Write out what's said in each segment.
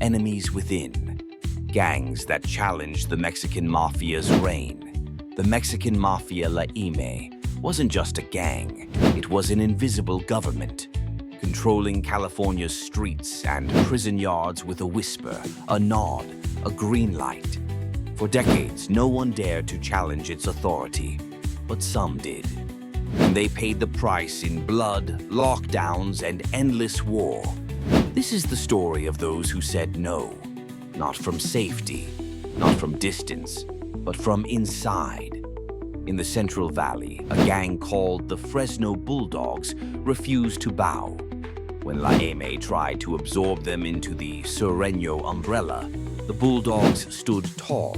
enemies within, gangs that challenged the Mexican Mafia's reign. The Mexican Mafia La Ime wasn't just a gang, it was an invisible government, controlling California's streets and prison yards with a whisper, a nod, a green light. For decades, no one dared to challenge its authority, but some did. And they paid the price in blood, lockdowns, and endless war. This is the story of those who said no, not from safety, not from distance, but from inside. In the Central Valley, a gang called the Fresno Bulldogs refused to bow. When La Ime tried to absorb them into the Sureño umbrella, the Bulldogs stood tall.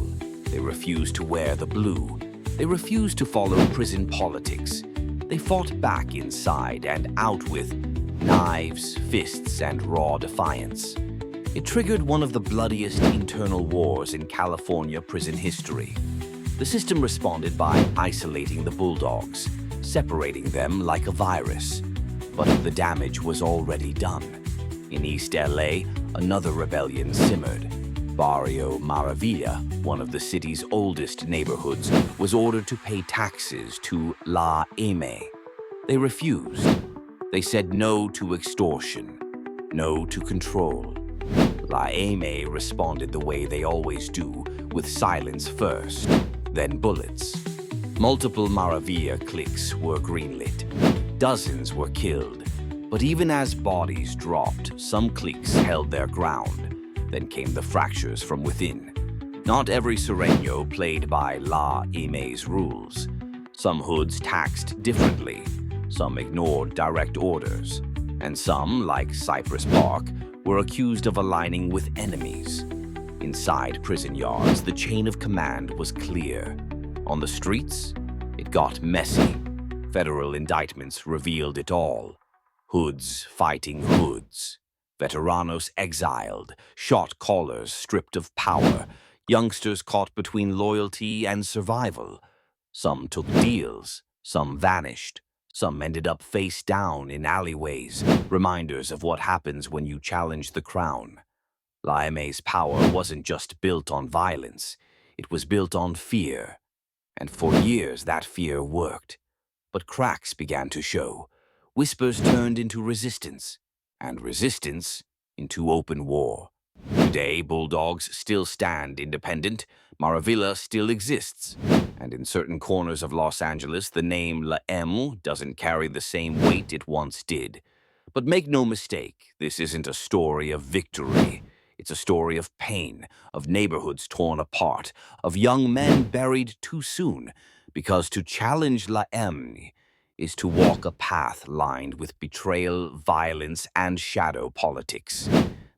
They refused to wear the blue. They refused to follow prison politics. They fought back inside and out with knives, fists, and raw defiance. It triggered one of the bloodiest internal wars in California prison history. The system responded by isolating the Bulldogs, separating them like a virus. But the damage was already done. In East LA, another rebellion simmered. Barrio Maravilla, one of the city's oldest neighborhoods, was ordered to pay taxes to La Ime. They refused. They said no to extortion, no to control. La Ime responded the way they always do, with silence first, then bullets. Multiple Maravilla cliques were greenlit. Dozens were killed. But even as bodies dropped, some cliques held their ground. Then came the fractures from within. Not every Sureño played by La Ime's rules. Some hoods taxed differently. Some ignored direct orders. And some, like Cypress Park, were accused of aligning with enemies. Inside prison yards, the chain of command was clear. On the streets, it got messy. Federal indictments revealed it all. Hoods fighting hoods. Veteranos exiled, shot callers stripped of power, youngsters caught between loyalty and survival. Some took deals, some vanished, some ended up face down in alleyways, reminders of what happens when you challenge the crown. La Ime's power wasn't just built on violence, it was built on fear. And for years that fear worked. But cracks began to show. Whispers turned into resistance, and resistance into open war. Today, Bulldogs still stand independent, Maravilla still exists, and in certain corners of Los Angeles, the name La M doesn't carry the same weight it once did. But make no mistake, this isn't a story of victory. It's a story of pain, of neighborhoods torn apart, of young men buried too soon, because to challenge La M is to walk a path lined with betrayal, violence, and shadow politics.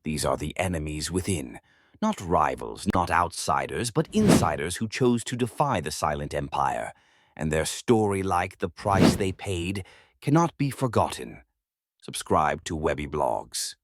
These are the enemies within, not rivals, not outsiders, but insiders who chose to defy the silent empire. And their story, like the price they paid, cannot be forgotten. Subscribe to Webby Blogs.